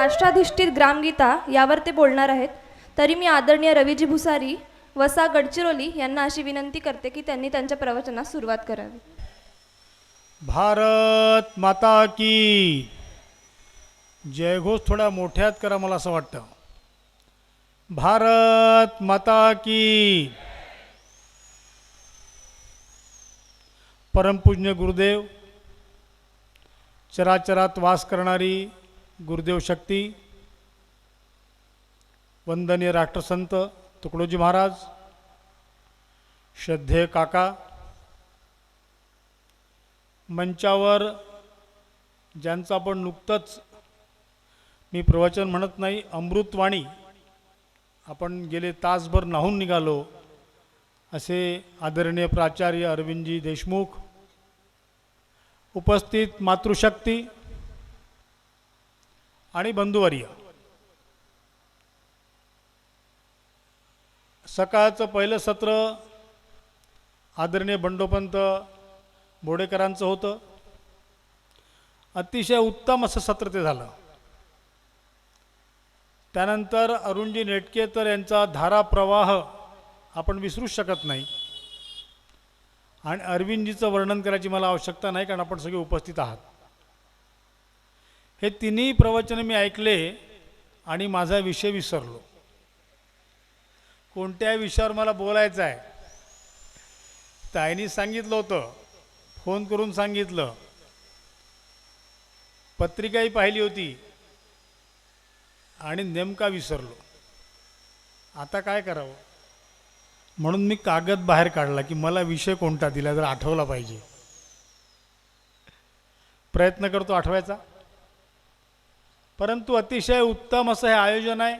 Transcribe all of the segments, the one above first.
राष्ट्राधिष्ठित ग्रामगीता यावर ते बोलणार आहेत. तरी मी आदरणीय रवीजी भुसारी वसा गडचिरोली यांना अशी विनंती करते की त्यांनी त्यांच्या प्रवचनास सुरुवात करावी. भारत माता की जयघोष थोड्या मोठ्यात करा, मला असं वाटतं. भारत माता की. परमपूज्य गुरुदेव, चराचरात वास करणारी गुरुदेव शक्ती, वंदनीय राष्ट्रसंत तुकडोजी महाराज, श्रद्धेय काका, मंचावर ज्यांचं आपण नुकतंच, मी प्रवचन म्हणत नाही, अमृतवाणी आपण गेले तासभर नाहून निघालो असे आदरणीय प्राचार्य अरविंदजी देशमुख, उपस्थित मातृशक्ती आणि बंधुवर्य, सकाळचं पहिलं सत्र आदरणीय बंडोपंत बोडेकरांचं होतं. अतिशय उत्तम असं सत्र ते झालं. त्यानंतर अरुणजी नेटकेकर यांचा धाराप्रवाह आपण विसरूच शकत नाही. आणि अरविंदजीचं वर्णन करायची मला आवश्यकता नाही, कारण आपण सगळे उपस्थित आहात. हे तिन्ही प्रवचन मी ऐकले आणि माझा विषय विसरलो. कोणत्या विषयावर मला बोलायचं आहे ताईंनी सांगितलं होतं, फोन करून सांगितलं, पत्रिकाही पाहिली होती आणि नेमका विसरलो. आता काय करावं, म्हणून मी कागद बाहेर काढला की मला विषय कोणता दिला जर आठवला पाहिजे. प्रयत्न करतो आठवायचा. परंतु अतिशय उत्तम असं हे आयोजन आहे.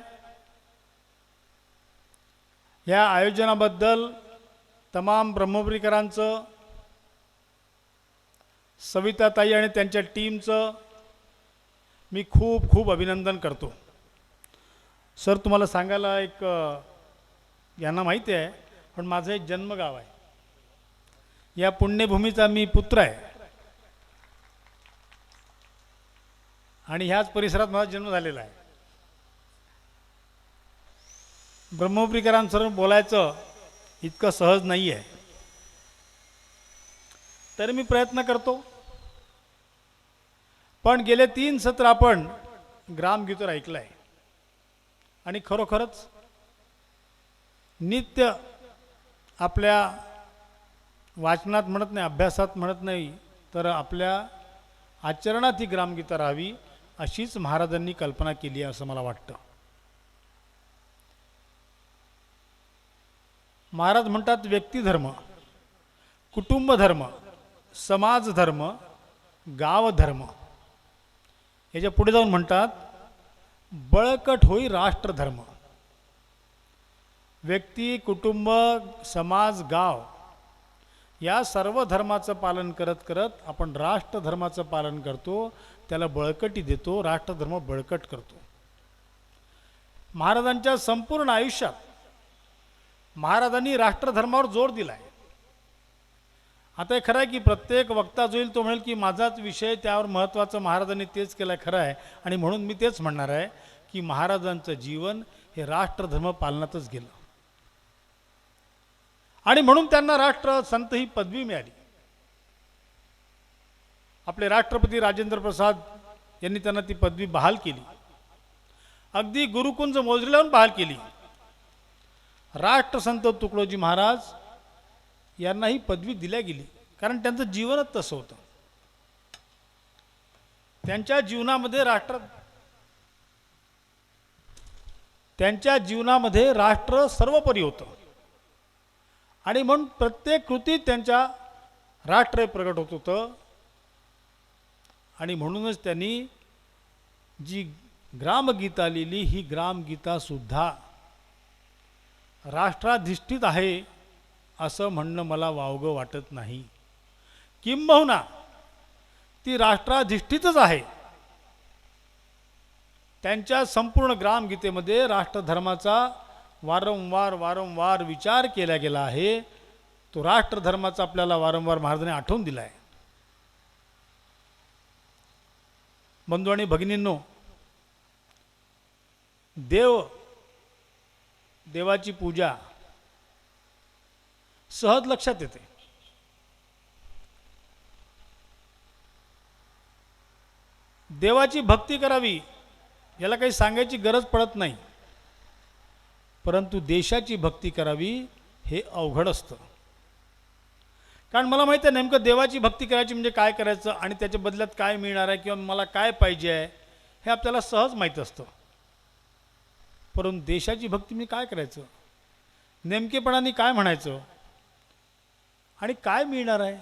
या आयोजनाबद्दल तमाम ब्रह्मपुरीकरांचं, सविताताई आणि त्यांच्या टीमचं मी खूप खूप अभिनंदन करतो. सर, तुम्हाला सांगायला एक, यांना माहिती आहे, पण माझं एक जन्मगाव आहे. या पुण्यभूमीचा मी पुत्र आहे आणि ह्याच परिसरात माझा जन्म झालेला आहे. ब्रह्मपुरीकरांसमोर बोलायचं इतकं सहज नाही आहे, तरी मी प्रयत्न करतो. पण गेले 3 सत्र आपण ग्रामगीतेवर ऐकलं आहे आणि खरोखरच नित्य आपल्या वाचनात म्हणत नाही, अभ्यासात म्हणत नाही, तर आपल्या आचरणात ही ग्रामगीता राहावी अशीच महाराजांनी कल्पना केली आहे असं मला वाटतं. महाराज म्हणतात व्यक्तिधर्म, कुटुंबधर्म, समाजधर्म, गावधर्म. याच्या पुढे जाऊन म्हणतात बळकट होई राष्ट्रधर्म. व्यक्ती, कुटुंब, समाज, गाव या सर्व धर्माचं पालन करत करत आपण राष्ट्रधर्माचं पालन करतो, त्याला बळकटी देतो, राष्ट्रधर्म बळकट करतो. महाराजांच्या संपूर्ण आयुष्यात महाराजांनी राष्ट्रधर्मावर जोर दिला आहे. आता हे खरं आहे की प्रत्येक वक्ता जो येईल तो म्हणेल की माझाच विषय त्यावर महत्त्वाचं, महाराजांनी तेच केलं आहे, खरं आहे. आणि म्हणून मी तेच म्हणणार आहे की महाराजांचं जीवन हे राष्ट्रधर्म पालनातच गेलं आणि म्हणून त्यांना राष्ट्रसंत ही पदवी मिळाली. आपले राष्ट्रपती राजेंद्र प्रसाद यांनी त्यांना ती पदवी बहाल केली, अगदी गुरुकुंज मोजरीलावून बहाल केली. राष्ट्रसंत तुकडोजी महाराज यांना ही पदवी दिल्या गेली, कारण त्यांचं जीवनच तसं होतं. त्यांच्या जीवनामध्ये राष्ट्र सर्वोपरी होतं आणि म्हणून प्रत्येक कृतीत त्यांच्या राष्ट्र प्रगट होत होतं. आणि म्हणूनच त्यांनी जी ग्रामगीता लिहिली, ही ग्रामगीता सुद्धा राष्ट्राधिष्ठित आहे असं म्हणणं मला वावगं वाटत नाही. किंबहुना ती राष्ट्राधिष्ठितच आहे. त्यांच्या संपूर्ण ग्रामगीतेमध्ये राष्ट्रधर्माचा वारंवार विचार केला गेला आहे. तो राष्ट्रधर्माचा आपल्याला वारंवार महाराजांनी आठवून दिला आहे. बंधू आणि भगिनींनो, देवाची पूजा सहज लक्षात येते. देवाची भक्ती करावी याला काही सांगायची गरज पडत नाही, परंतु देशाची भक्ती करावी हे अवघड असतं. कारण मला माहिती आहे नेमकं देवाची भक्ती करायची म्हणजे काय करायचं आणि त्याच्या बदल्यात काय मिळणार आहे किंवा मला काय पाहिजे आहे हे आपल्याला सहज माहीत असतं. परंतु देशाची भक्ती म्हणजे काय करायचं, नेमकेपणाने काय म्हणायचं आणि काय मिळणार आहे,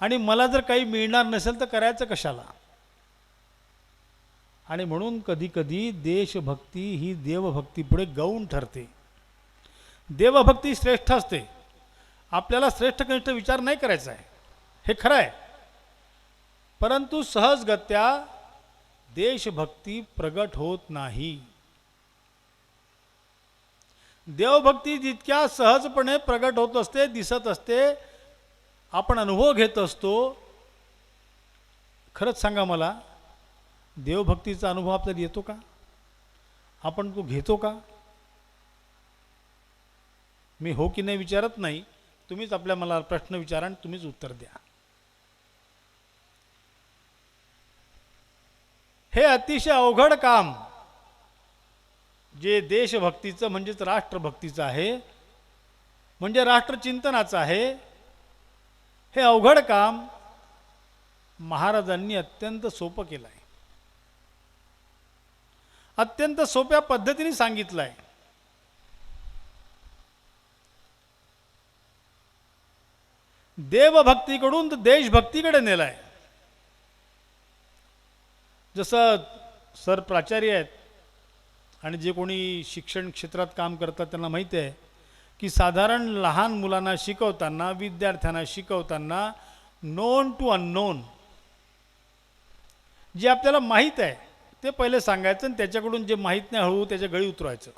आणि मला जर काही मिळणार नसेल तर करायचं कशाला. आणि म्हणून कधी कधी देशभक्ती ही देवभक्तीपुढे गौण ठरते. देवभक्ती श्रेष्ठ असते, आपल्याला श्रेष्ठ कनिष्ठ विचार नाही करायचा आहे, हे खरं आहे. परंतु सहजगत्या देशभक्ती प्रगट होत नाही. देवभक्ती जितक्या सहजपणे प्रगट होत असते, दिसत असते, आपण अनुभव घेत असतो. खरंच सांगा मला, देवभक्तीचा अनुभव आपल्याला येतो का, आपण तो घेतो का? मी हो की नाही विचारत नाही, तुम्हीच आपल्या मला प्रश्न विचारा आणि तुम्हीच उत्तर द्या. हे अतिशय अवघड काम जे देशभक्तीचं म्हणजेच राष्ट्रभक्तीचं आहे, म्हणजे राष्ट्रचिंतनाचं आहे, हे अवघड काम महाराजांनी अत्यंत सोपं केलं आहे, अत्यंत सोप्या पद्धतीने सांगितलं आहे. देवभक्तीकडून देशभक्तीकडे नेलं आहे. जसं सर प्राचार्य आहेत आणि जे कोणी शिक्षण क्षेत्रात काम करतात त्यांना माहिती आहे की साधारण लहान मुलांना शिकवताना, विद्यार्थ्यांना शिकवताना नोन टू अननोन जे आपल्याला माहीत आहे ते पहिले सांगायचं आणि त्याच्याकडून जे माहीत नाही हळूहळू त्याच्या गळी उतरवायचं,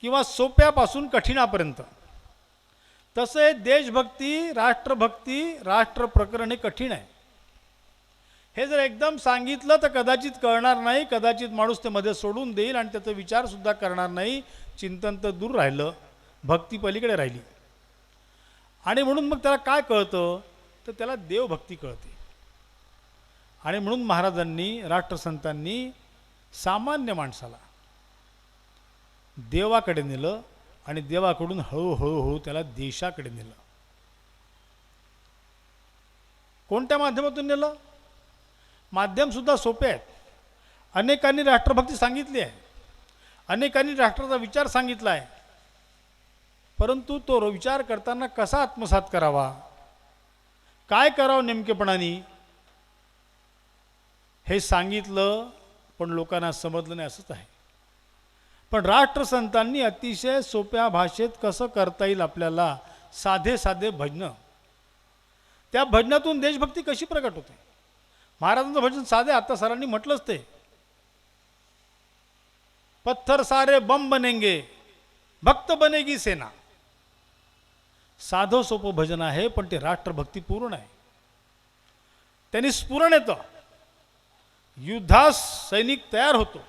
किंवा सोप्यापासून कठीणापर्यंत. तसे देशभक्ती, राष्ट्रभक्ती, राष्ट्रप्रकरण हे कठीण आहे. हे जर एकदम सांगितलं तर कदाचित कळणार नाही, कदाचित माणूस ते मध्ये सोडून देईल आणि त्याचा विचारसुद्धा करणार नाही. चिंतन तर दूर राहिलं, भक्ती पलीकडे राहिली. आणि म्हणून मग त्याला काय कळतं, तर त्याला देवभक्ती कळते. आणि म्हणून महाराजांनी, राष्ट्रसंतांनी सामान्य माणसाला देवाकडे नेलं आणि देवाकडून हळूहळू त्याला देशाकडे नेलं. कोणत्या माध्यमातून नेलं? माध्यमसुद्धा सोपे आहेत. अनेकांनी राष्ट्रभक्ती सांगितली आहे, अनेकांनी राष्ट्राचा विचार सांगितला आहे, परंतु तो विचार करताना कसा आत्मसात करावा, काय करावं नेमकेपणाने, हे सांगितलं पण लोकांना समजलं नाही, असंच आहे. पण राष्ट्रसंतांनी अतिशय सोप्या भाषेत कसं करता येईल आपल्याला, साधे साधे भजनं, त्या भजनातून देशभक्ती कशी प्रगट होते. महाराजांचं भजन साधे, आता सरांनी म्हटलंच ते, पत्थर सारे बम बनेंगे, भक्त बनेगी सेना. साधं सोपं भजन आहे, पण ते राष्ट्रभक्ती पूर्ण आहे. त्यांनी स्फुरण येतं, युद्धास सैनिक तयार होतो,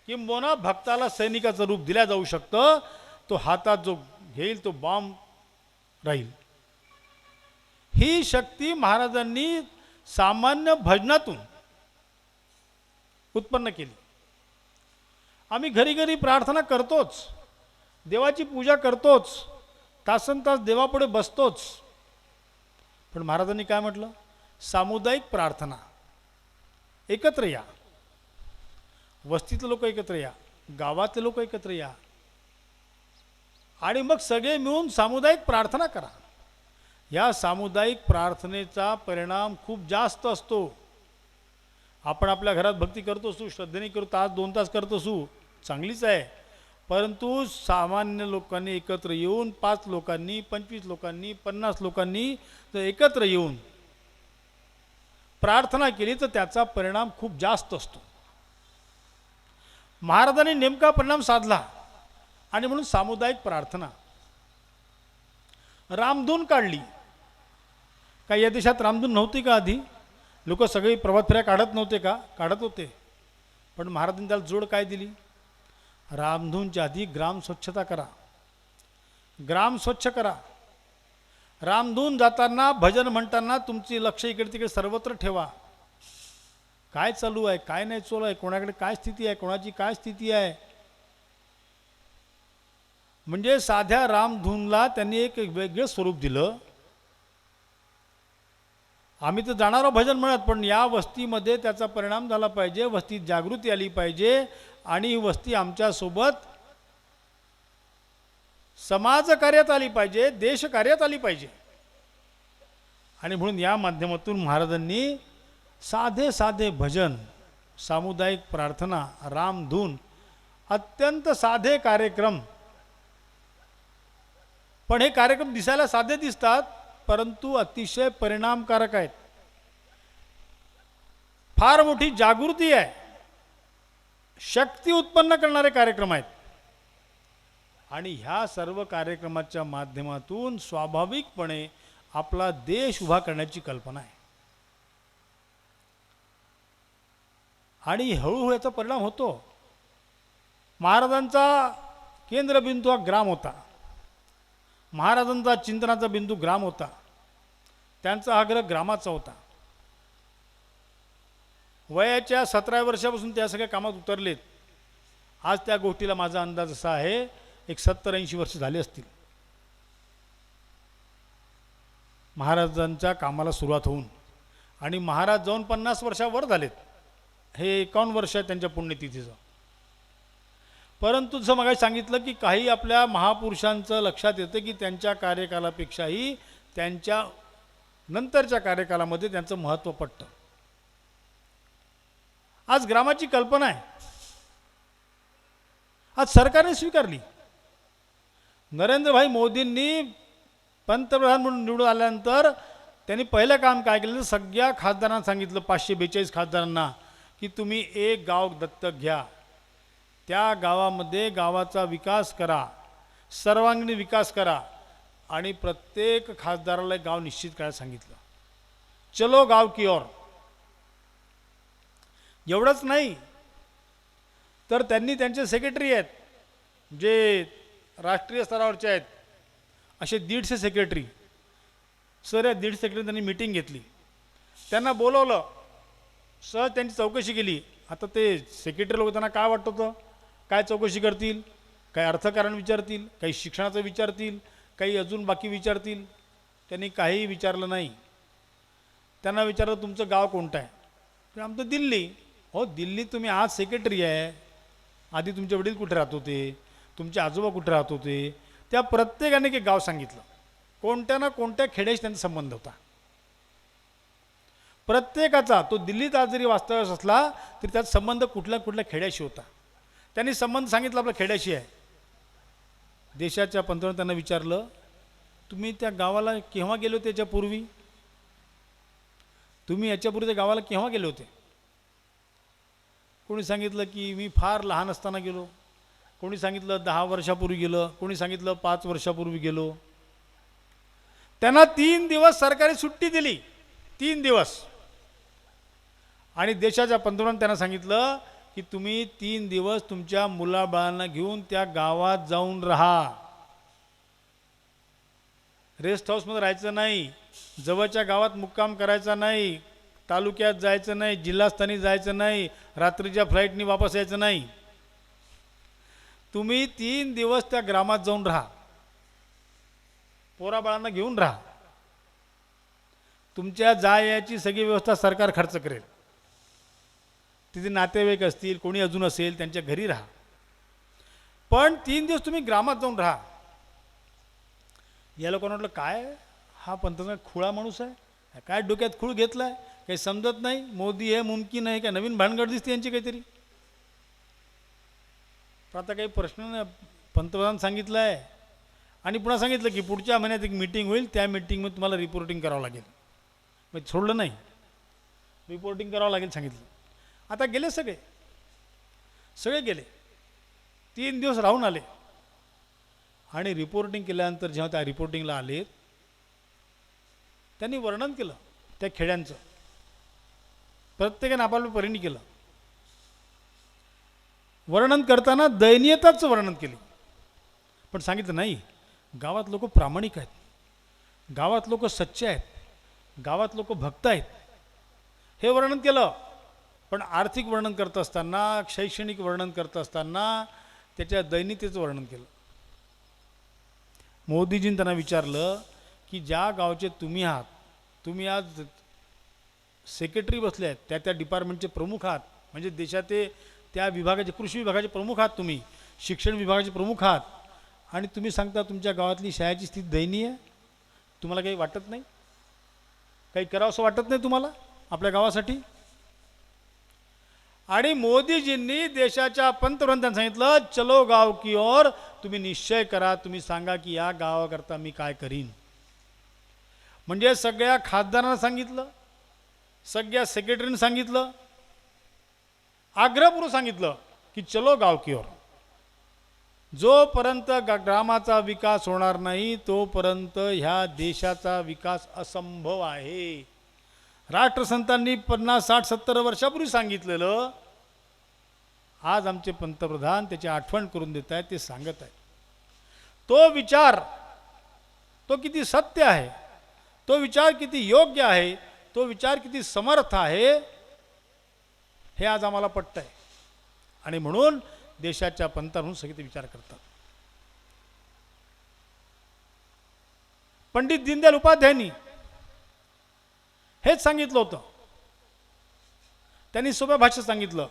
किंबहुना भक्ताला सैनिकाचं रूप दिल्या जाऊ शकतं. तो हातात जो घेईल तो बॉम्ब राहील. ही शक्ती महाराजांनी सामान्य भजनातून उत्पन्न केली. आम्ही घरी घरी प्रार्थना करतोच, देवाची पूजा करतोच, तासन तास देवापुढे बसतोच, पण महाराजांनी काय म्हटलं? सामुदायिक प्रार्थना. एकत्र या, वस्तीतले लोक एकत्र या, गावातले लोक एकत्र या आणि मग सगळे मिळून सामुदायिक प्रार्थना करा. या सामुदायिक प्रार्थनेचा परिणाम खूप जास्त असतो. आपण आपल्या घरात भक्ती करतो असू, श्रद्धेने करतो, तास 2 तास करतो असू, चांगलीच आहे. परंतु सामान्य लोकांनी एकत्र येऊन, 5 लोकांनी, 25 लोकांनी, 50 लोकांनी जर एकत्र येऊन प्रार्थना केली तर त्याचा परिणाम खूप जास्त असतो. महाराजांनी नेमका परिणाम साधला आणि म्हणून सामुदायिक प्रार्थना. रामधून काढली. काय या देशात रामधून नव्हती का आधी? लोक सगळी प्रभात फेऱ्या काढत नव्हते का? काढत होते. पण महाराजांनी त्याला जोड काय दिली? रामधूनच्या आधी ग्राम स्वच्छता करा, ग्राम स्वच्छ करा. रामधून जाताना भजन म्हणताना तुमची लक्ष इकडे तिकडे सर्वत्र ठेवा. काय चालू आहे, काय नाही चालू आहे, कोणाकडे काय स्थिती आहे, कोणाची काय स्थिती आहे. म्हणजे साध्या रामधूनला त्यांनी एक वेगळं स्वरूप दिलं. आम्ही तर जाणारो भजन म्हणत, पण या वस्तीमध्ये त्याचा परिणाम झाला पाहिजे, वस्तीत जागृती आली पाहिजे आणि ही वस्ती आमच्यासोबत समाज कार्यात आली पाहिजे, देश कार्यात आली पाहिजे. आणि म्हणून या माध्यमातून महाराजांनी साधे साधे भजन, सामुदायिक प्रार्थना, रामधून, अत्यंत साधे कार्यक्रम. पण हे कार्यक्रम दिसायला साधे दिसतात, परंतु अतिशय परिणामकारक आहेत. फार मोठी जागृती आहे, शक्ती उत्पन्न करणारे कार्यक्रम आहेत. आणि ह्या सर्व कार्यक्रमाच्या माध्यमातून स्वाभाविकपणे आपला देश उभा करण्याची कल्पना आहे. आणि हळूहळू याचा परिणाम होतो. महाराजांचा केंद्रबिंदू हा ग्राम होता, महाराजांचा चिंतनाचा बिंदू ग्राम होता, त्यांचा आग्रह ग्रामाचा होता. वयाच्या 17 वर्षापासून त्या सगळ्या कामात उतरलेत. आज त्या गोष्टीला माझा अंदाज असा आहे, एक 70-80 वर्ष झाली असतील महाराजांच्या कामाला सुरुवात होऊन. आणि महाराज जाऊन 50 वर्षावर झालेत. हे 51 वर्ष आहे त्यांच्या पुण्यतिथीचं. परंतु जसं मग सांगितलं की काही आपल्या महापुरुषांचं लक्षात येतं की त्यांच्या कार्यकालापेक्षाही त्यांच्या नंतरच्या कार्यकालामध्ये त्यांचं महत्त्व पटतं. आज ग्रामाची कल्पना आहे, आज सरकारने स्वीकारली. नरेंद्रभाई मोदींनी पंतप्रधान म्हणून निवडून आल्यानंतर त्यांनी पहिलं काम काय केलं, सगळ्या खासदारांना सांगितलं, 542 खासदारांना, की तुम्ही एक गाव दत्तक घ्या, त्या गावामध्ये गावाचा विकास करा, सर्वांगीण विकास करा. आणि प्रत्येक खासदाराला एक गाव निश्चित करायला सांगितलं. चलो गाव की ओर. एवढंच नाही तर त्यांनी त्यांचे सेक्रेटरी आहेत, जे राष्ट्रीय स्तरावरचे आहेत, असे 150 सेक्रेटरी. सर या 150 सेक्रेटरी त्यांनी मीटिंग घेतली, त्यांना बोलवलं, सहज त्यांची चौकशी केली. आता ते सेक्रेटरी लोक त्यांना काय वाटत होतं, काय चौकशी करतील, काही अर्थकारण विचारतील, काही शिक्षणाचं विचारतील, काही अजून बाकी विचारतील. त्यांनी काहीही विचारलं नाही. त्यांना विचारलं तुमचं गाव कोणतं आहे, तर आमचं दिल्ली. हो दिल्ली, तुम्ही आज सेक्रेटरी आहे, आधी तुमचे वडील कुठे राहत होते, तुमचे आजोबा कुठे राहत होते. त्या प्रत्येकाने एक गाव सांगितलं, कोणत्या ना कोणत्या खेड्याशी त्यांचा संबंध होता. प्रत्येकाचा, तो दिल्लीत आज जरी वास्तव्यास असला तरी त्याचा संबंध कुठल्या कुठल्या खेड्याशी होता. त्यांनी संबंध सांगितला आपल्या खेड्याशी आहे. देशाच्या पंतप्रधान त्यांना विचारलं, तुम्ही त्या गावाला केव्हा गेले होते, याच्यापूर्वी तुम्ही याच्यापूर्वी त्या गावाला केव्हा गेले होते. कोणी सांगितलं की मी फार लहान असताना गेलो, कोणी सांगितलं 10 वर्षापूर्वी गेलं, कोणी सांगितलं 5 वर्षापूर्वी गेलो. त्यांना 3 दिवस सरकारी सुट्टी दिली, 3 दिवस. आणि देशाच्या पंतप्रधान त्यांना सांगितलं की तुम्ही 3 दिवस तुमच्या मुलाबाळांना घेऊन त्या गावात जाऊन राहा. रेस्ट हाऊसमध्ये राहायचं नाही, जवळच्या गावात मुक्काम करायचा नाही, तालुक्यात जायचं नाही, जिल्हास्थानी जायचं नाही, रात्रीच्या फ्लाईटनी वापस यायचं नाही. तुम्ही 3 दिवस त्या ग्रामात जाऊन राहा, पोराबाळांना घेऊन राहा. तुमच्या जायची सगळी व्यवस्था सरकार खर्च करेल. तिथे नातेवाईक असतील, कोणी अजून असेल, त्यांच्या घरी राहा. पण 3 दिवस तुम्ही ग्रामात जाऊन राहा. या लोकांना म्हटलं काय हा पंतप्रधान खुळा माणूस आहे, काय डोक्यात खूळ घेतलाय, काही समजत नाही. मोदी हे मुमकिन आहे, काय नवीन भानगड दिसते यांची काहीतरी. पण आता काही प्रश्न नाही, पंतप्रधान सांगितलं आहे. आणि पुन्हा सांगितलं की पुढच्या महिन्यात एक मीटिंग होईल, त्या मीटिंगमध्ये तुम्हाला रिपोर्टिंग करावं लागेल. मग सोडलं नाही, रिपोर्टिंग करावं लागेल सांगितलं. आता गेले सगळे गेले, 3 दिवस राहून आले. आणि रिपोर्टिंग केल्यानंतर जेव्हा त्या रिपोर्टिंगला आले, त्यांनी वर्णन केलं त्या खेड्यांचं. प्रत्येकाने आपापल्या परीने केलं. वर्णन करताना दयनीयताचं वर्णन केली, पण सांगितलं नाही, गावात लोक प्रामाणिक आहेत, गावात लोक सच्चे आहेत, गावात लोक भक्त आहेत, हे वर्णन केलं. पण आर्थिक वर्णन करत असताना, शैक्षणिक वर्णन करत असताना त्याच्या दयनीयतेचं वर्णन केलं. मोदीजींनी त्यांना विचारलं की ज्या गावचे तुम्ही आहात, तुम्ही आज सेक्रेटरी बसले आहेत, त्या त्या डिपार्टमेंटचे प्रमुख आहात, म्हणजे देशाचे त्या विभागाचे, कृषी विभागाचे प्रमुख आहात, तुम्ही शिक्षण विभागाचे प्रमुख आहात, आणि तुम्ही सांगता तुमच्या गावातली शाळेची स्थिती दयनीय आहे. तुम्हाला काही वाटत नाही, काही करावं असं वाटत नाही तुम्हाला आपल्या गावासाठी? आणि मोदीजींनी देशाच्या पंतप्रधानांना सांगितलं, चलो गाव की ओर, तुम्ही निश्चय करा, तुम्ही सांगा की या गावाकरता मी काय करीन. म्हणजे सगळ्या खासदारांना सांगितलं, सगळ्या सेक्रेटरीने सांगितलं, आग्रहपूर्वक सांगितलं की चलो गाव की ओर. जोपर्यंत ग्रामाचा विकास होणार नाही तोपर्यंत ह्या देशाचा विकास असंभव आहे. राष्ट्रसंतांनी 50, 60, 70 वर्षापूर्वी सांगितलेलं आज आमचे पंतप्रधान त्याची आठवण करून देत आहेत, ते सांगत आहेत. तो विचार तो किती सत्य आहे, तो विचार किती योग्य आहे, तो विचार किती समर्थ आहे, हे आज आम्हाला पटतंय. आणि म्हणून देशाच्या पंतप्रधान सगळे ते विचार करतात. पंडित दीनदयाल उपाध्यायांनी हेच सांगितलं होतं. त्यांनी सोप्या भाषेत सांगितलं,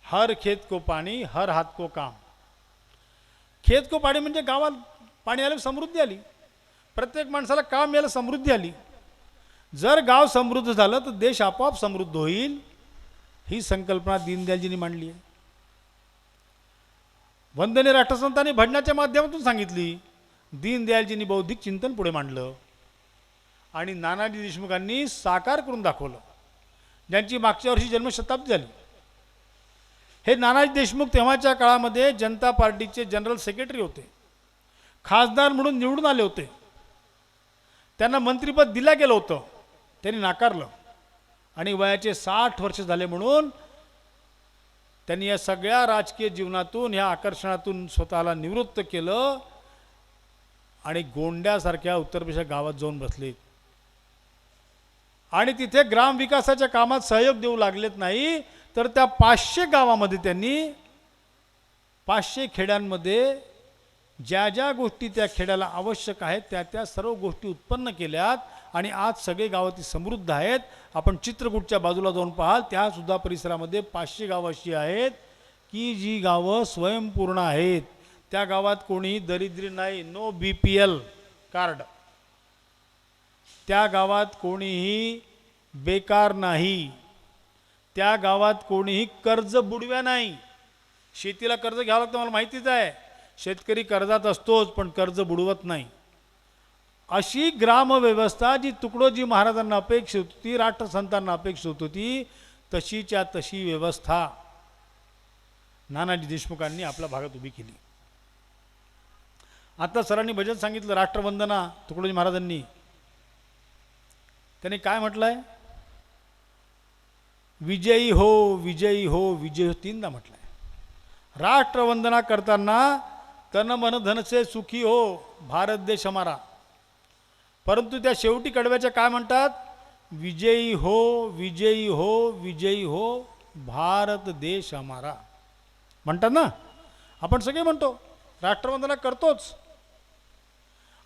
हर खेत को पाणी, हर हात को काम. खेत को पाणी म्हणजे गावात पाणी आलं समृद्धी आली, प्रत्येक माणसाला काम मिळालं समृद्धी आली. जर गाव समृद्ध झालं तर देश आपोआप समृद्ध होईल. ही संकल्पना दीनदयालजींनी मांडली आहे. वंदनीय राष्ट्रसंतांनी भजनाच्या माध्यमातून सांगितली, दीनदयालजींनी बौद्धिक चिंतन पुढे मांडलं, आणि नानाजी देशमुखांनी साकार करून दाखवलं, ज्यांची मागच्या वर्षी जन्मशताब्दी झाली. हे नानाजी देशमुख तेव्हाच्या काळामध्ये जनता पार्टीचे जनरल सेक्रेटरी होते, खासदार म्हणून निवडून आले होते. त्यांना मंत्रिपद दिलं गेलं होतं, त्यांनी नाकारलं, आणि वयाचे 60 वर्ष झाले म्हणून त्यांनी या सगळ्या राजकीय जीवनातून, ह्या आकर्षणातून स्वतःला निवृत्त केलं, आणि गोंड्यासारख्या उत्तर प्रदेश गावात जाऊन बसले, आणि तिथे ग्रामविकासाच्या कामात सहयोग देऊ लागलेत. नाही तर त्या 500 गावामध्ये त्यांनी 500 खेड्यांमध्ये ज्या ज्या गोष्टी त्या खेड्याला आवश्यक आहेत त्या त्या सर्व गोष्टी उत्पन्न केल्यात, आणि आज सगळे गावं ती समृद्ध आहेत. आपण चित्रकूटच्या बाजूला जाऊन पाहाल, त्यासुद्धा परिसरामध्ये 500 गावं अशी आहेत की जी गावं स्वयंपूर्ण आहेत. त्या गावात कोणीही दरिद्री नाही, नो BPL कार्ड. त्या गावात कोणीही बेकार नाही, त्या गावात कोणीही कर्ज बुडव्या नाही. शेतीला कर्ज घ्यावं लागतं, मला माहितीच आहे, शेतकरी कर्जात असतोच, पण कर्ज बुडवत नाही. अशी ग्रामव्यवस्था जी तुकडोजी महाराजांना अपेक्षित होती, राष्ट्रसंतांना अपेक्षित होती, तशीच्या तशी व्यवस्था नानाजी देशमुखांनी आपल्या भागात उभी केली. आता सरांनी भजन सांगितलं, राष्ट्रवंदना तुकडोजी महाराजांनी. त्यांनी काय म्हटलंय? विजयी हो, विजयी हो, विजयी हो, 3दा म्हटलंय. राष्ट्रवंदना करताना तन मन धन से सुखी हो भारत देश हमारा, परंतु त्या शेवटी कडव्याच्या काय म्हणतात? विजयी हो, विजयी हो, विजयी हो भारत देश हमारा म्हणतात ना. आपण सगळे म्हणतो, राष्ट्रवंदना करतोच.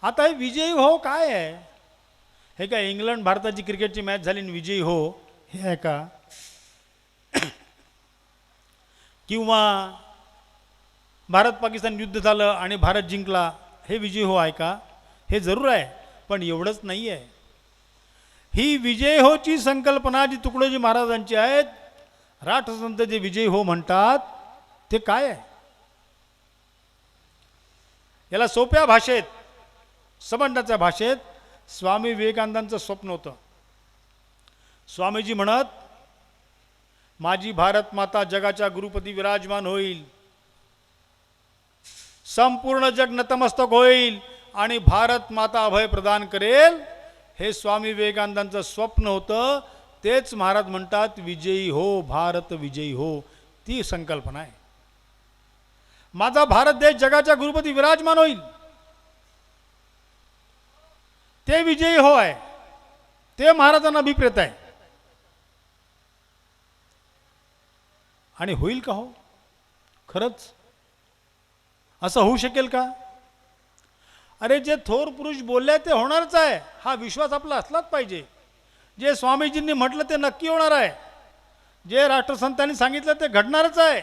आता हे विजयी हो काय आहे? हे काय इंग्लंड भारताची क्रिकेटची मॅच झाली आणि विजयी हो हे आहे का? किंवा भारत पाकिस्तान युद्ध झालं आणि भारत जिंकला, हे विजय हो आहे का? हे जरूर आहे, पण एवढंच नाही आहे. ही विजय होची संकल्पना जी तुकडोजी महाराजांची आहेत, राष्ट्रसंत जे विजय हो म्हणतात ते काय आहे? याला सोप्या भाषेत, समजण्याच्या भाषेत स्वामी विवेकानंदांचं स्वप्न होतं. स्वामीजी म्हणत, माझी भारत माता जगाच्या गुरुपदी विराजमान होईल, संपूर्ण जग नतमस्तक होईल आणि भारत माता अभय प्रदान करेल. हे स्वामी विवेकानंदांचं स्वप्न होतं. तेच महाराज म्हणतात विजयी हो, भारत विजयी हो. ती संकल्पना आहे. माझा भारत देश जगाच्या गुरुपती विराजमान होईल, ते विजयी हो आहे, ते महाराजांना अभिप्रेत आहे. आणि होईल का हो? खरंच असं होऊ शकेल का? अरे जे थोर पुरुष बोलले ते होणारच आहे, हा विश्वास आपला असलाच पाहिजे. जे स्वामीजींनी म्हटलं ते नक्की होणार आहे, जे राष्ट्रसंतांनी सांगितलं ते घडणारच आहे.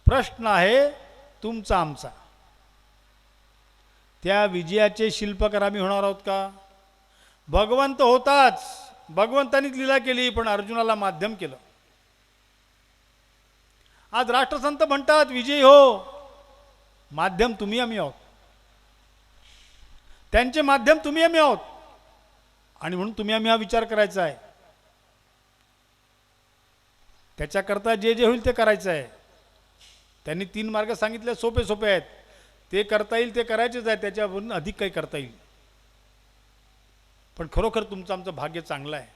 प्रश्न आहे तुमचा आमचा. त्या विजयाचे शिल्पकार आम्ही होणार आहोत का? भगवंत होताच, भगवंतानीच लीला केली, पण अर्जुनाला माध्यम केलं. आज राष्ट्रसंत म्हणतात विजयी हो, माध्यम तुम्ही आम्ही आहोत, त्यांचे माध्यम तुम्ही आम्ही आहोत. आणि म्हणून तुम्ही आम्ही हा विचार करायचा आहे. त्याच्याकरता जे जे होईल ते करायचं आहे. त्यांनी 3 मार्ग सांगितले, सोपे सोपे आहेत, ते करता येईल ते करायचेच आहे, त्याच्यावरून अधिक काही करता येईल. पण खरोखर तुमचं आमचं भाग्य चांगलं आहे.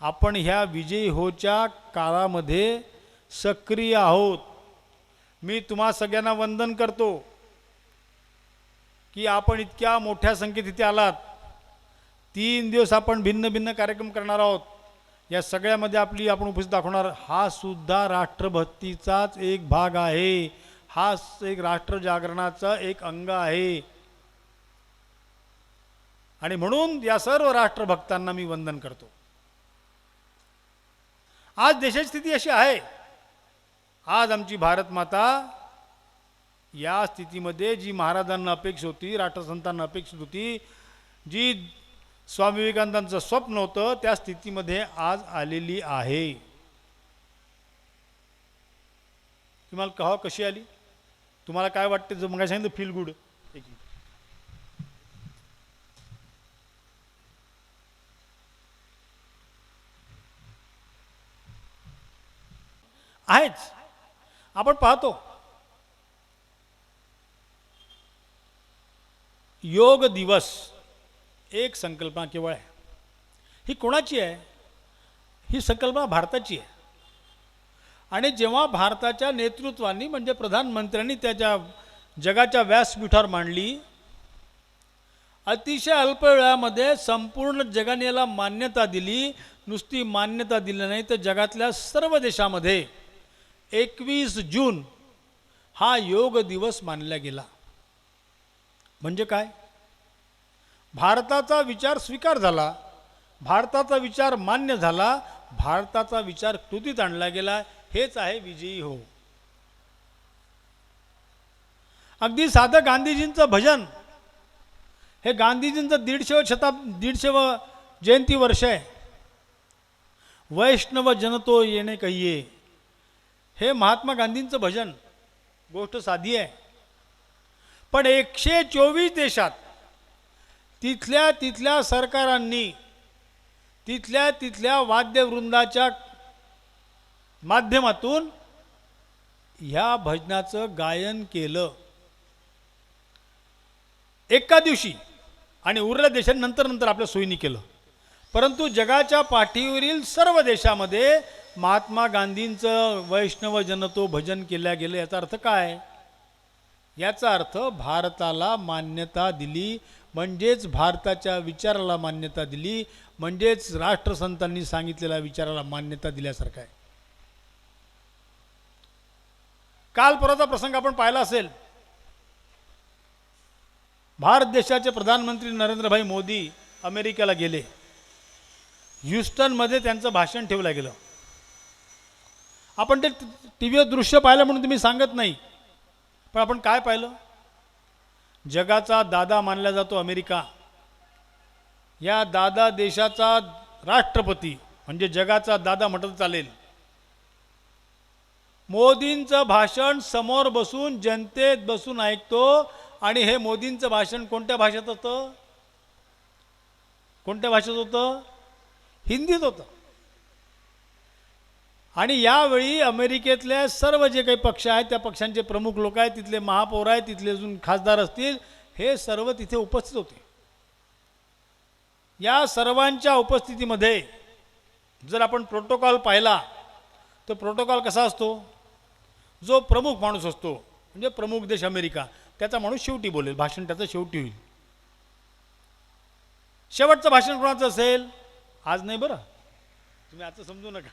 आपण ह्या विजयी होच्या काळामध्ये सक्रिय आहोत. मी तुम्हा सगळ्यांना वंदन करतो की आपण इतक्या मोठ्या संख्येत इथे आलात. 3 दिवस आपण भिन्न भिन्न कार्यक्रम करणार आहोत. या सगळ्यामध्ये आपण उपस्थित दाखवणार. हा सुद्धा राष्ट्रभक्तीचाच एक भाग आहे, हा एक राष्ट्र जागरणाचा एक अंग आहे. आणि म्हणून या सर्व राष्ट्रभक्तांना मी वंदन करतो. आज देशाची स्थिती अशी आहे, आज आमची भारत माता या स्थितीमध्ये जी महाराजांना अपेक्षित होती, राष्ट्रसंतांना अपेक्षित होती, जी स्वामी विवेकानंदांचं स्वप्न होतं, त्या स्थितीमध्ये आज आलेली आहे. तुम्हाला कहा कशी आली? तुम्हाला काय वाटते? जो मग सांगितलं फील गुड आहेच. आपण पाहतो योग दिवस एक संकल्पना केवळ आहे. ही कोणाची आहे? ही संकल्पना भारताची आहे. आणि जेव्हा भारताच्या नेतृत्वाने म्हणजे प्रधानमंत्र्यांनी त्याच्या जगाच्या व्यासपीठावर मांडली, अतिशय अल्प वेळामध्ये संपूर्ण जगाने याला मान्यता दिली. नुसती मान्यता दिली नाही तर जगातल्या सर्व देशामध्ये 21 जून हा योग दिवस मानला गेला. म्हणजे काय? भारताचा विचार स्वीकार झाला, भारताचा विचार मान्य झाला, भारताचा विचार कृतीत आणला गेला. हेच आहे विजयी हो. अगदी साधं गांधीजींचं भजन, हे गांधीजींचं 150व जयंती वर्ष आहे. वैष्णव जनतो येणे कहिये, हे महात्मा गांधींचं भजन. गोष्ट साधी आहे, पण 124 देशात तिथल्या सरकारांनी तिथल्या वाद्यवृंदाच्या माध्यमातून ह्या भजनाचं गायन केलं एका दिवशी. आणि उरल्या देशांनी नंतर आपल्या सोयीनी केलं. परंतु जगाच्या पाठीवरील सर्व देशामध्ये महात्मा गांधींचं वैष्णव जनतो भजन केल्या गेलं. याचा अर्थ काय? याचा अर्थ भारताला मान्यता दिली, म्हणजेच भारताच्या विचाराला मान्यता दिली, म्हणजेच राष्ट्रसंतांनी सांगितलेल्या विचाराला मान्यता दिल्यासारखं आहे. काल परवाचा प्रसंग आपण पाहिला असेल. भारत देशाचे प्रधानमंत्री नरेंद्रभाई मोदी अमेरिकेला गेले. ह्युस्टनमध्ये त्यांचं भाषण ठेवलं गेलं. आपण ते टीव्हीवर दृश्य पाहिलं म्हणून तुम्ही सांगत नाही, पण आपण काय पाहिलं? जगाचा दादा मानला जातो अमेरिका, या दादा देशाचा राष्ट्रपती म्हणजे जगाचा दादा म्हटलं चालेल, मोदींचं भाषण समोर बसून जनतेत बसून ऐकतो. आणि हे मोदींचं भाषण कोणत्या भाषेत होतं? कोणत्या भाषेत होतं? हिंदीत होतं. आणि यावेळी अमेरिकेतले सर्व जे काही पक्ष आहेत, त्या पक्षांचे प्रमुख लोक आहेत, तिथले महापौर आहेत, तिथले अजून खासदार असतील, हे सर्व तिथे उपस्थित होते. या सर्वांच्या उपस्थितीमध्ये जर आपण प्रोटोकॉल पाहिला तर प्रोटोकॉल कसा असतो, जो प्रमुख माणूस असतो म्हणजे प्रमुख देश अमेरिका, त्याचा माणूस शेवटी बोलेल, भाषण त्याचं शेवटी होईल. शेवटचं भाषण कोणाचं असेल, आज नाही बरं, तुम्ही आजचं समजू नका,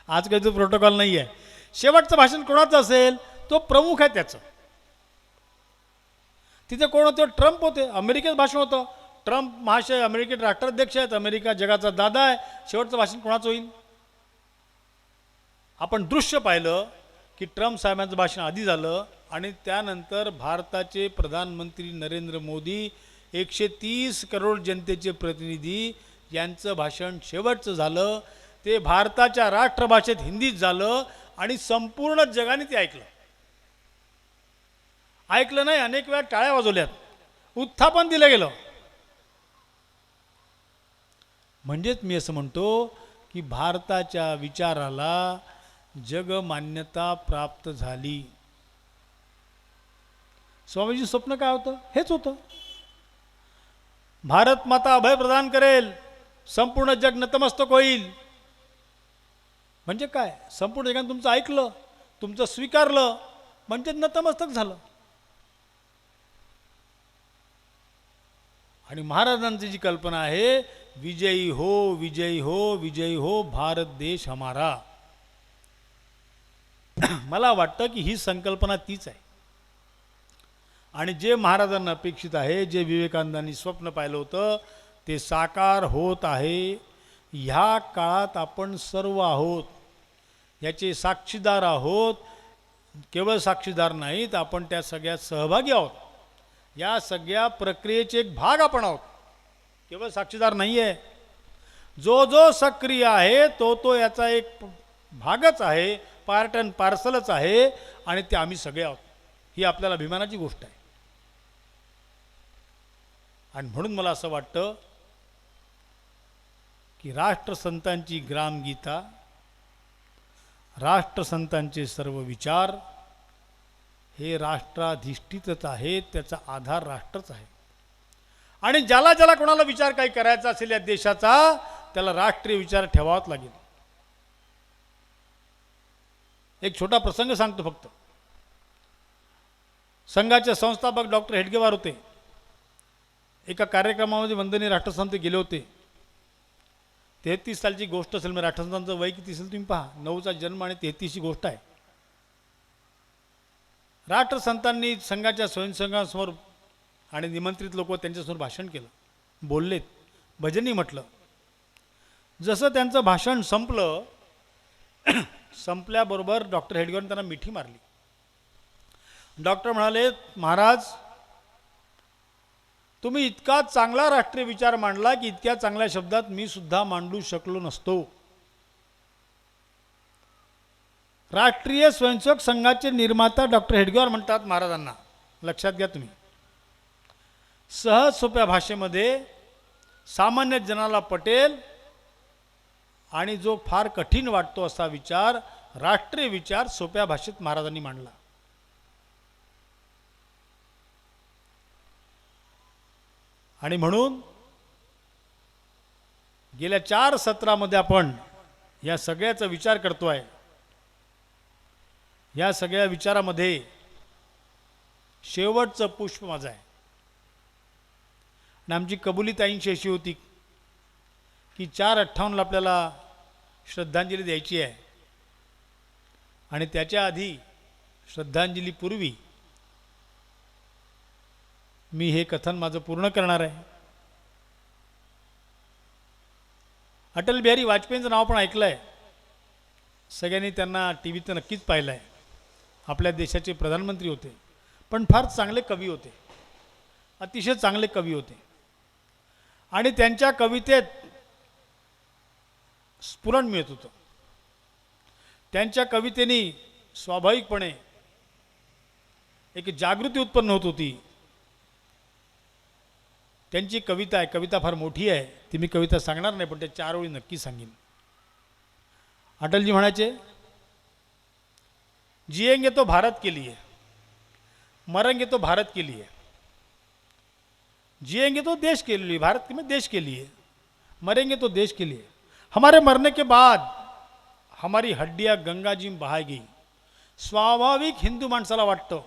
आज काही तो प्रोटोकॉल नाही आहे. शेवटचं भाषण कोणाचं असेल, तो प्रमुख आहे त्याचं. तिथे कोण होते, ट्रम्प होते, अमेरिकेत भाषण होतं. ट्रम्प महाशय अमेरिकेत राष्ट्राध्यक्ष आहेत, अमेरिका जगाचा दादा आहे. शेवटचं भाषण कोणाचं होईल. आपण दृश्य पाहिलं की ट्रम्प साहेबांचं भाषण आधी झालं आणि त्यानंतर भारताचे प्रधानमंत्री नरेंद्र मोदी 130 करोड जनतेचे प्रतिनिधी यांचं भाषण शेवटचं झालं. ते भारताच्या राष्ट्रभाषेत हिंदीत झालं आणि संपूर्ण जगाने ते ऐकलं नाही, अनेक वेळा टाळ्या वाजवल्यात, उत्थापन दिलं गेलं. म्हणजेच मी असं म्हणतो की भारताच्या विचाराला जगमान्यता प्राप्त झाली. स्वामीजी स्वप्न काय होतं, हेच होतं, भारत माता अभय प्रदान करेल, संपूर्ण जग नतमस्तक होईल. म्हणजे काय, संपूर्ण जगाने तुमचं ऐकलं, तुमचं स्वीकारलं, म्हणजे नतमस्तक झालं. आणि महाराजांची जी कल्पना आहे, विजयी हो विजयी हो विजयी हो भारत देश हमारा, मला वाटतं की ही संकल्पना तीच आहे. आणि जे महाराजांना अपेक्षित आहे, जे विवेकानंदांनी स्वप्न पाहिलं होतं, ते साकार होत आहे. ह्या काळात आपण सर्व आहोत, याचे साक्षीदार आहोत. केवळ साक्षीदार नाहीत, आपण त्या सगळ्यात सहभागी आहोत. या सगळ्या प्रक्रियेचे एक भाग आपण आहोत, केवळ साक्षीदार नाही आहे. जो जो सक्रिय आहे तो याचा एक भागच आहे, पार्ट अँड पार्सलच आहे. आणि ते आम्ही सगळे आहोत, ही आपल्याला अभिमानाची गोष्ट आहे. आणि म्हणून मला असं वाटतं की राष्ट्रसंतांची ग्रामगीता, राष्ट्रसंतांचे सर्व विचार हे राष्ट्राधिष्ठितच आहेत, त्याचा आधार राष्ट्रच आहे. आणि ज्याला ज्याला कोणाला विचार काही करायचा असेल या देशाचा, त्याला राष्ट्रीय विचार ठेवावाच लागेल. एक छोटा प्रसंग सांगतो फक्त. संघाचे संस्थापक डॉक्टर हेडगेवार होते. एका कार्यक्रमामध्ये वंदनीय राष्ट्रसंत गेले होते. 33 सालची गोष्ट असेल. मी राष्ट्रसंतांचं वय किती असेल तुम्ही पहा, 9चा जन्म आणि 33ची गोष्ट आहे. राष्ट्रसंतांनी संघाच्या स्वयंसेवकांसमोर आणि निमंत्रित लोक त्यांच्यासमोर भाषण केलं, बोललेत, भजनी म्हटलं. जसं त्यांचं भाषण संपलं, संपल्याबरोबर डॉक्टर हेडगेवारने त्यांना मिठी मारली. डॉक्टर म्हणाले, महाराज तुम्ही इतका चांगला राष्ट्रीय विचार मांडला की इतक्या चांगल्या शब्दात मी सुद्धा मांडू शकलो नसतो. राष्ट्रीय स्वयंसेवक संघाचे निर्माता डॉक्टर हेडगेवार म्हणतात महाराजांना, लक्षात घ्या तुम्ही, सहज सोप्या भाषेमध्ये सामान्य जनाला पटेल आणि जो फार कठीण वाटतो असा विचार, राष्ट्रीय विचार सोप्या भाषेत महाराजांनी मांडला. आणि म्हणून गेल्या 4 सत्रामध्ये आपण या सगळ्याचा विचार करतोय. या सगळ्या विचारामध्ये शेवटचं पुष्प माझं आहे. आणि आमची कबुली ताईंची अशी होती की 4/58 आपल्याला श्रद्धांजली द्यायची आहे. आणि त्याच्या आधी श्रद्धांजलीपूर्वी मी हे कथन माझं पूर्ण करणार आहे. अटल बिहारी वाजपेयींचं नाव पण ऐकलं आहे, सगळ्यांनी त्यांना टी व्हीत नक्कीच पाहिलं आहे. आपल्या देशाचे प्रधानमंत्री होते, पण फार चांगले कवी होते, अतिशय चांगले कवी होते. आणि त्यांच्या कवितेत स्फुरण मिळत होतं. त्यांच्या कवितेनी स्वाभाविकपणे एक जागृती उत्पन्न होत होती. त्यांची कविता आहे, कविता फार मोठी आहे, ती मी कविता सांगणार नाही, पण त्या 4 ओळी नक्की सांगेन. अटलजी म्हणायचे, जिएंगे तो भारत के लिए, मरेंगे तो भारत के लिए. जिएंगे तो देश के लिए, भारत में देश के लिए, मरेंगे तो देश के लिए. हमारे मरने के बाद हमारी हड्डियां गंगाजी में बहाय गई. स्वाभाविक हिंदू माणसाला वाटतं,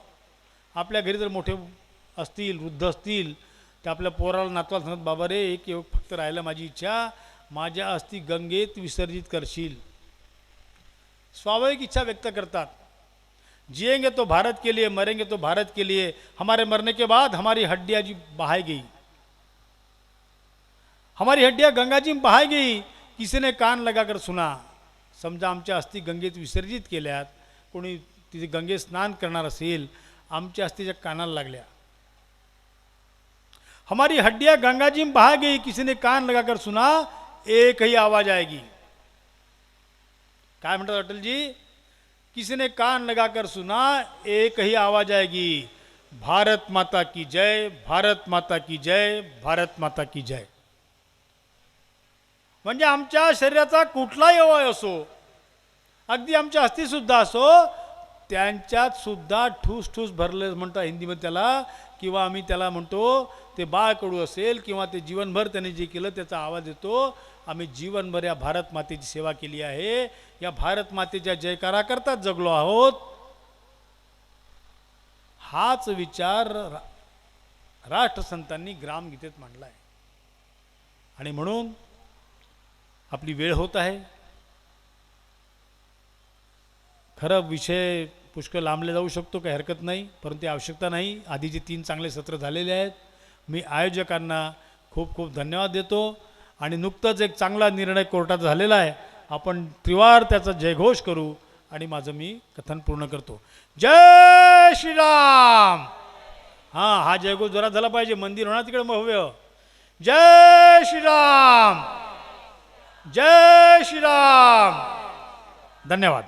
आपल्या घरी जर मोठे असतील, वृद्ध असतील, तर आपल्या पोराला नातवाला सांगत, बाबा रे एक योग फक्त राहिलं, माझी इच्छा, माझ्या अस्थी गंगेत विसर्जित करशील. स्वाभाविक इच्छा व्यक्त करतात. जिएंगे तो भारत के लिए, मरेंगे तो भारत के लिए. हमारे मरने के बाद हमारी हड्डियां जी बहाय गई, हमारी हड्डियां गंगा जी में बहाय गई. किसी ने कान लगाकर सुना. समजा आमच्या अस्थी गंगेत विसर्जित केल्यात, कोणी तिथे गंगे स्नान करणार असेल, आमच्या अस्थीच्या कानाला लागल्या. हमारी हड्डियां गंगा जी में बहा गई, किसी ने कान लगाकर सुना, एक ही आवाज आएगी. काय म्हणतात अटलजी? किसी ने कान लगाकर सुना, एक ही आवाज आएगी, भारत माता की जय, भारत माता की जय, भारत माता की जय. म्हणजे आमच्या शरीराचा कुठलाही अवयव असो, अगदी आमच्या अस्थी सुद्धा असो, त्यांच्यात सुद्धा ठूस ठूस भरले म्हणतात हिंदीमध्ये त्याला, किंवा आम्ही त्याला म्हणतो ते बाळकडू असेल किंवा ते जीवनभर त्याने जे केलं त्याचा आवाज येतो. आम्ही जीवनभर या भारत मातेची सेवा केली आहे, या भारत मातेच्या जयकाराकरताच जगलो आहोत. हाच विचार राष्ट्रसंतांनी ग्रामगीतेत मांडला आहे. आणि म्हणून आपली वेळ होत आहे. खरं विषय पुष्कळ लांबले जाऊ शकतो, काही हरकत नाही, परंतु आवश्यकता नाही. आधीचे 3 चांगले सत्र झालेले आहेत. मी आयोजकांना खूप खूप धन्यवाद देतो. आणि नुकतंच एक चांगला निर्णय कोर्टात झालेला आहे, आपण त्रिवार त्याचा जयघोष करू. आणि माझं मी कथन पूर्ण करतो. जय श्रीराम. हां, हा जयघोष जोरात झाला पाहिजे, मंदिर होणार तिकडे भव्य. जय श्रीराम, जय श्रीराम. धन्यवाद.